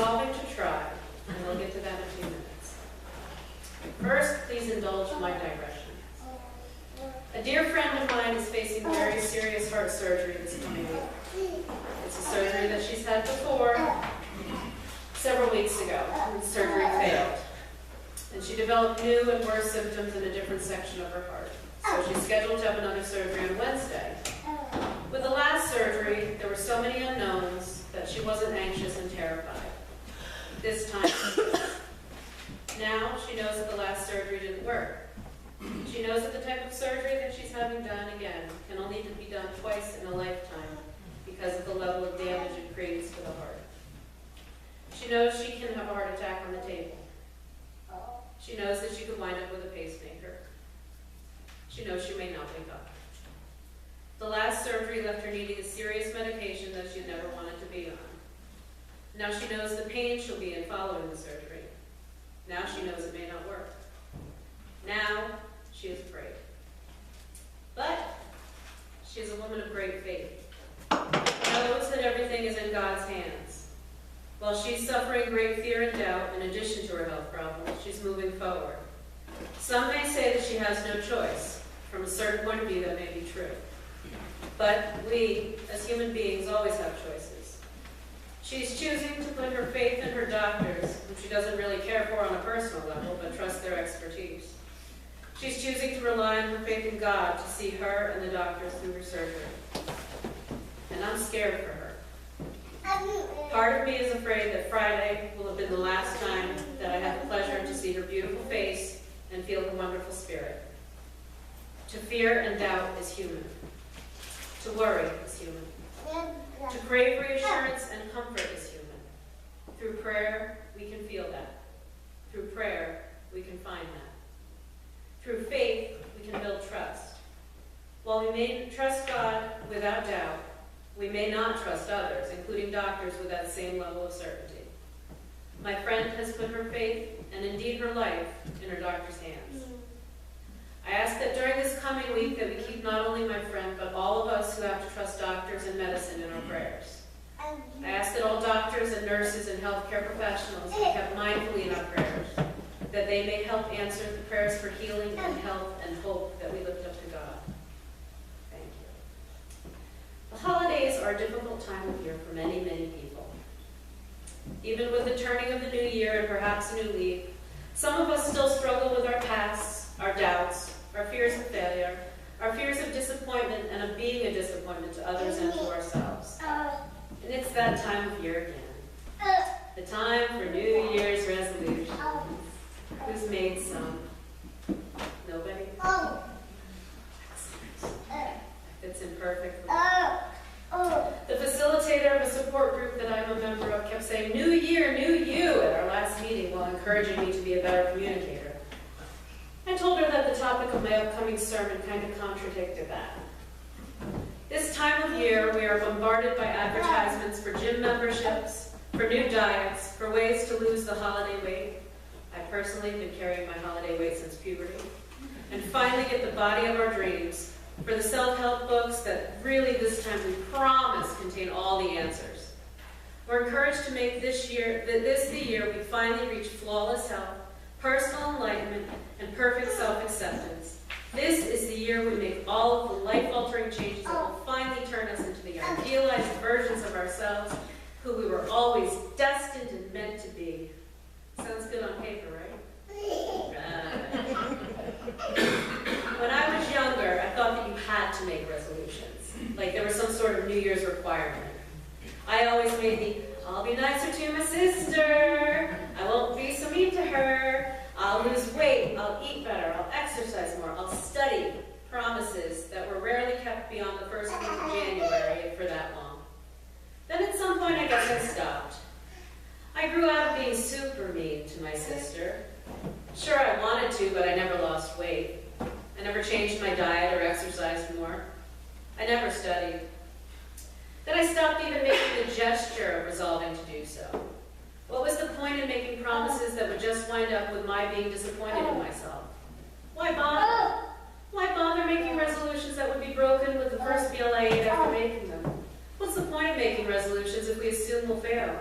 resolving to try, and we'll get to that in a few minutes. First, please indulge my digression. A dear friend of mine is facing very serious heart surgery this coming week. It's a surgery that she's had before, several weeks ago, and the surgery failed. And she developed new and worse symptoms in a different section of her heart. So she's scheduled to have another surgery on Wednesday. With the last surgery, there were so many unknowns that she wasn't anxious and terrified. This time, now she knows that the last surgery didn't work. She knows that the type of surgery that she's having done again can only be done twice in a lifetime because of the level of damage it creates to the heart. She knows she can have a heart attack on the table. She knows that she could wind up with a pacemaker. She knows she may not wake up. The last surgery left her needing a serious medication that she'd never wanted to be on. Now she knows the pain she'll be in following the surgery. Now she knows it may not work. Now she is afraid. But she is a woman of great faith. She knows that everything is in God's hands. While she's suffering great fear and doubt in addition to her health problems, she's moving forward. Some may say that she has no choice. From a certain point of view, that may be true. But we, as human beings, always have choices. She's choosing to put her faith in her doctors, whom she doesn't really care for on a personal level, but trusts their expertise. She's choosing to rely on her faith in God to see her and the doctors through her surgery. And I'm scared for her. Part of me is afraid that Friday will have been the last time that I have the pleasure to see her beautiful face and feel her wonderful spirit. To fear and doubt is human. To worry is human. To crave reassurance and comfort is human. Through prayer, we can feel that. Through prayer, we can find that. Through faith, we can build trust. While we may trust God without doubt, we may not trust others, including doctors, with that same level of certainty. My friend has put her faith, and indeed her life, in her doctor's hands. I ask that during this coming week that we keep not only my friend, but all of us who have to trust doctors and medicine in our prayers. I ask that all doctors and nurses and healthcare professionals be kept mindfully in our prayers, that they may help answer the prayers for healing and health and hope that we lift up to God. Thank you. The holidays are a difficult time of year for many, many people. Even with the turning of the new year and perhaps a new leaf, some of us still struggle with our pasts, our doubts, our fears of failure, our fears of disappointment and of being a disappointment to others and to ourselves. And it's that time of year again. The time for New Year's resolutions. Who's made some? Nobody? Excellent. It's imperfect. The facilitator of a support group that I'm a member of kept saying, "New year, new you," at our last meeting while encouraging me to be a better communicator. I told her that the topic of my upcoming sermon kind of contradicted that. This time of year, we are bombarded by advertisements for gym memberships, for new diets, for ways to lose the holiday weight. I personally have been carrying my holiday weight since puberty. And finally get the body of our dreams, for the self-help books that really this time we promise contain all the answers. We're encouraged to make this the year we finally reach flawless health, personal enlightenment, and perfect self-acceptance. This is the year we make all of the life-altering changes that will finally turn us into the idealized versions of ourselves who we were always destined and meant to be. Sounds good on paper, right? When I was younger, I thought that you had to make resolutions, like there was some sort of New Year's requirement. I always made the, "I'll be nicer to my sister, I won't be so mean to her, I'll lose weight, I'll eat better, I'll exercise more, I'll study," promises that were rarely kept beyond the first week of January, if for that long. Then at some point I guess I stopped. I grew out of being super mean to my sister. Sure, I wanted to, but I never lost weight. I never changed my diet or exercised more. I never studied. Then I stopped even making the gesture of resolving to do so. What was the point in making promises that would just wind up with my being disappointed in myself? Why bother? Why bother making resolutions that would be broken with the first meal I ate after making them? What's the point of making resolutions if we assume we'll fail?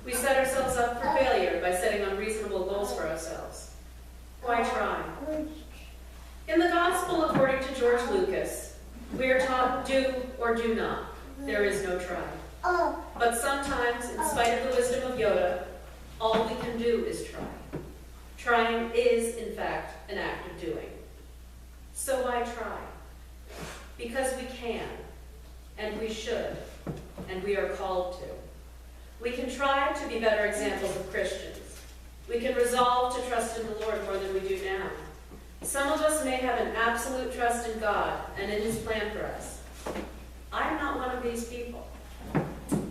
We set ourselves up for failure by setting unreasonable goals for ourselves. Why try? In the Gospel according to George Lucas, we are taught do or do not. There is no try. But sometimes, in spite of the wisdom of Yoda, all we can do is try. Trying is, in fact, an act of doing. So why try? Because we can, and we should, and we are called to. We can try to be better examples of Christians. We can resolve to trust in the Lord more than we do now. Some of us may have an absolute trust in God and in His plan for us. I'm not one of these people.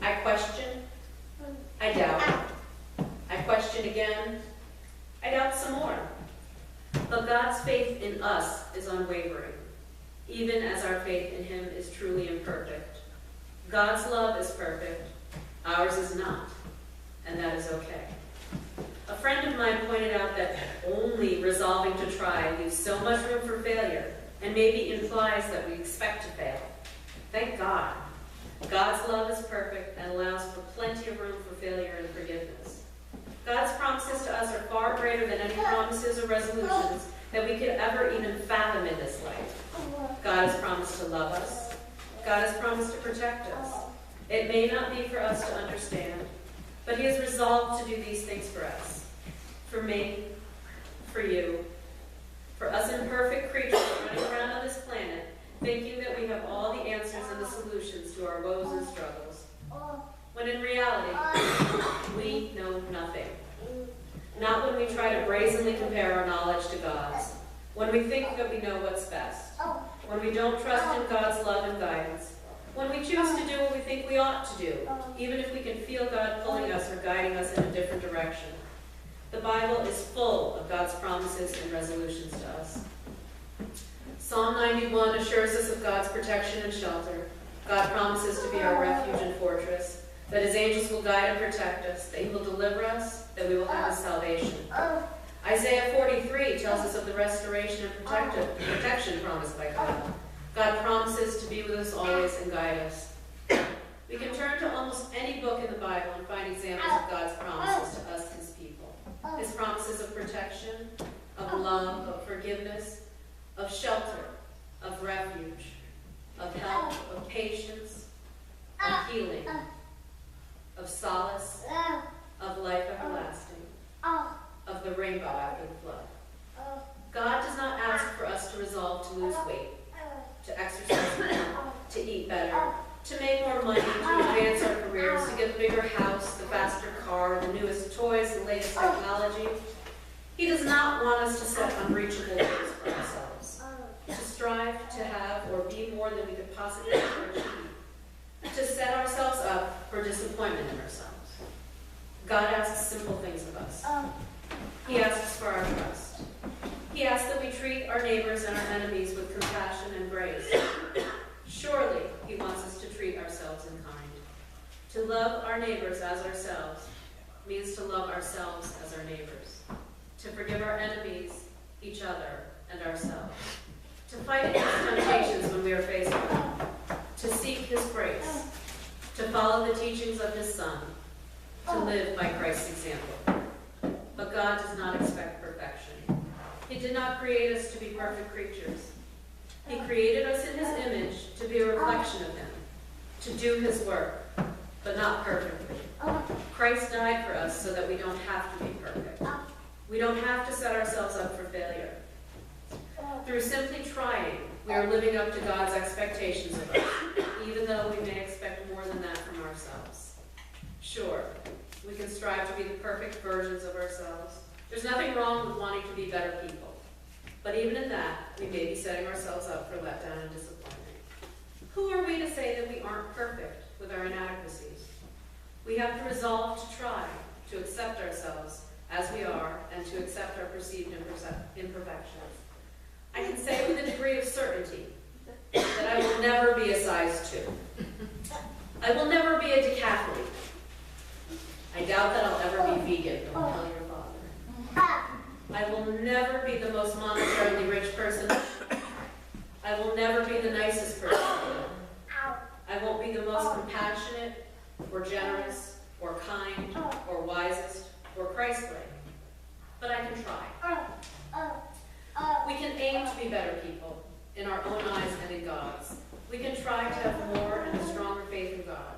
I question. I doubt. I question again. I doubt some more. But God's faith in us is unwavering, even as our faith in Him is truly imperfect. God's love is perfect. Ours is not, and that is okay. A friend of mine pointed out that only resolving to try leaves so much room for failure, and maybe implies that we expect to fail. Thank God. God's love is perfect and allows for plenty of room for failure and forgiveness. God's promises to us are far greater than any promises or resolutions that we could ever even fathom in this life. God has promised to love us. God has promised to protect us. It may not be for us to understand, but He has resolved to do these things for us. For me, for you, for us imperfect creatures running around on this planet, thinking that we have all the answers and the solutions to our woes and struggles, when in reality, we know nothing. Not when we try to brazenly compare our knowledge to God's, when we think that we know what's best, when we don't trust in God's love and guidance, when we choose to do what we think we ought to do, even if we can feel God pulling us or guiding us in a different direction. The Bible is full of God's promises and resolutions to us. Psalm 91 assures us of God's protection and shelter. God promises to be our refuge and fortress, that His angels will guide and protect us, that He will deliver us, that we will have His salvation. Isaiah 43 tells us of the restoration and protection promised by God. God promises to be with us always and guide us. We can turn to almost any book in the Bible and find examples of God's promises to us, His people. His promises of protection, of love, of forgiveness, of shelter, of refuge, of help, of patience, of healing, of solace, of life everlasting, of the rainbow after the flood. God does not ask for us to resolve to lose weight, to exercise more, to eat better, to make more money, to advance our careers, to get the bigger house, the faster car, the newest toys, the latest technology. He does not want us to set unreachable goals for ourselves, to strive to have or be more than we could possibly ever achieve, to set ourselves up for disappointment in ourselves. God asks simple things of us. He asks for our trust. He asks that we treat our neighbors and our enemies with compassion and grace. Surely, He wants us to treat ourselves in kind. To love our neighbors as ourselves means to love ourselves as our neighbors. To forgive our enemies, each other, and ourselves. To fight against temptations when we are faced with them. To seek His grace. To follow the teachings of His Son. To live by Christ's example. But God does not expect perfection. He did not create us to be perfect creatures. He created us in His image to be a reflection of Him, to do His work, but not perfectly. Christ died for us so that we don't have to be perfect. We don't have to set ourselves up for failure. Through simply trying, we are living up to God's expectations of us, even though we may expect more than that from ourselves. Sure, we can strive to be the perfect versions of ourselves. There's nothing wrong with wanting to be better people. But even in that, we may be setting ourselves up for letdown and disappointment. Who are we to say that we aren't perfect with our inadequacies? We have to resolve to try to accept ourselves as we are and to accept our perceived imperfections. I can say with a degree of certainty that I will never be a size 2. I will never be a decathlete. I doubt that I'll ever be vegan, don't tell your father. I will never be the most monetarily rich person. I will never be the nicest person. I won't be the most compassionate or generous or kind, or wisest, or Christ-like. But I can try. We can aim to be better people, in our own eyes and in God's. We can try to have more and a stronger faith in God.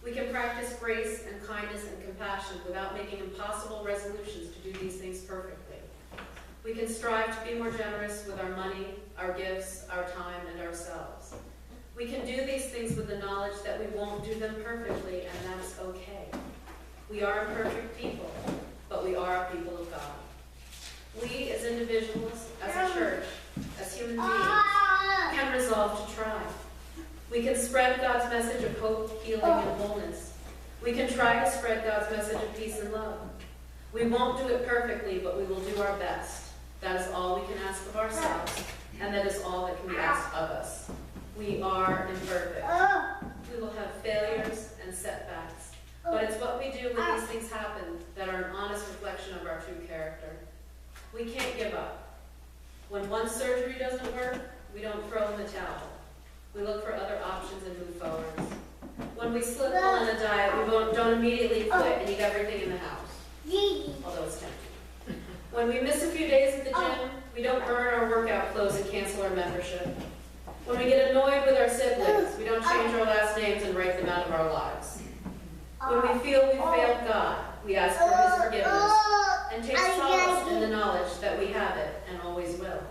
We can practice grace and kindness and compassion without making impossible resolutions to do these things perfectly. We can strive to be more generous with our money, our gifts, our time, and ourselves. We can do these things with the knowledge that we won't do them perfectly, and that's okay. We are imperfect people, but we are a people of God. We, as individuals, as a church, as human beings, can resolve to try. We can spread God's message of hope, healing, and wholeness. We can try to spread God's message of peace and love. We won't do it perfectly, but we will do our best. That is all we can ask of ourselves, and that is all that can be asked of us. We are imperfect. We will have failures and setbacks, but it's what we do when these things happen that are an honest reflection of our true character. We can't give up. When one surgery doesn't work, we don't throw in the towel. We look for other options and move forward. When we slip on a diet, we don't immediately quit and eat everything in the house, although it's tempting. When we miss a few days at the gym, we don't burn our workout clothes and cancel our membership. When we get annoyed with our siblings, we don't change our last names and write them out of our lives. When we feel we failed God, we ask for His forgiveness and take solace in the knowledge that we have it and always will.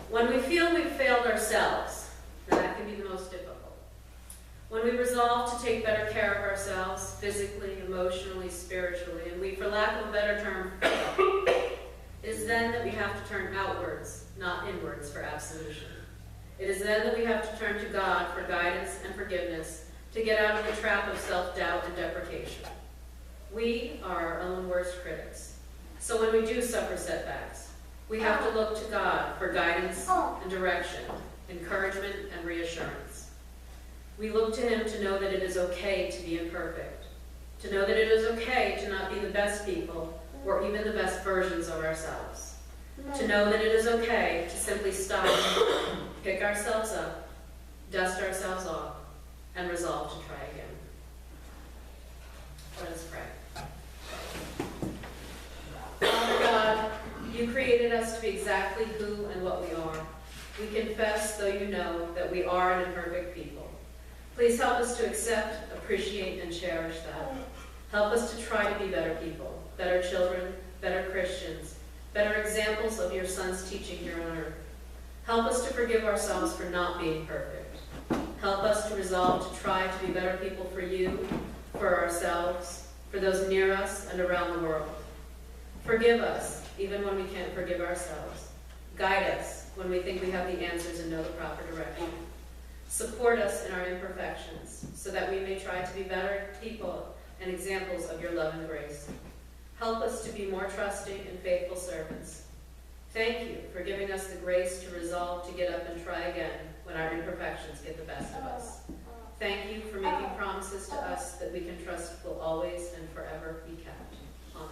When we feel we've failed ourselves, and that can be the most difficult. When we resolve to take better care of ourselves, physically, emotionally, spiritually, and we, for lack of a better term, it is then that we have to turn outwards, not inwards, for absolution. It is then that we have to turn to God for guidance and forgiveness to get out of the trap of self-doubt and deprecation. We are our own worst critics. So when we do suffer setbacks, we have to look to God for guidance and direction, encouragement and reassurance. We look to Him to know that it is okay to be imperfect, to know that it is okay to not be the best people or even the best versions of ourselves, to know that it is okay to simply stop, pick ourselves up, dust ourselves off, and resolve to try again. Let us pray. Father God, You created us to be exactly who and what we are. We confess, though You know, that we are an imperfect people. Please help us to accept, appreciate, and cherish that. Help us to try to be better people, better children, better Christians, better examples of Your Son's teaching here on earth. Help us to forgive ourselves for not being perfect. Help us to resolve to try to be better people for You, for ourselves, for those near us and around the world. Forgive us, even when we can't forgive ourselves. Guide us when we think we have the answers and know the proper direction. Support us in our imperfections, so that we may try to be better people and examples of Your love and grace. Help us to be more trusting and faithful servants. Thank You for giving us the grace to resolve to get up and try again when our imperfections get the best of us. Thank You for making promises to us that we can trust will always and forever be kept. Amen.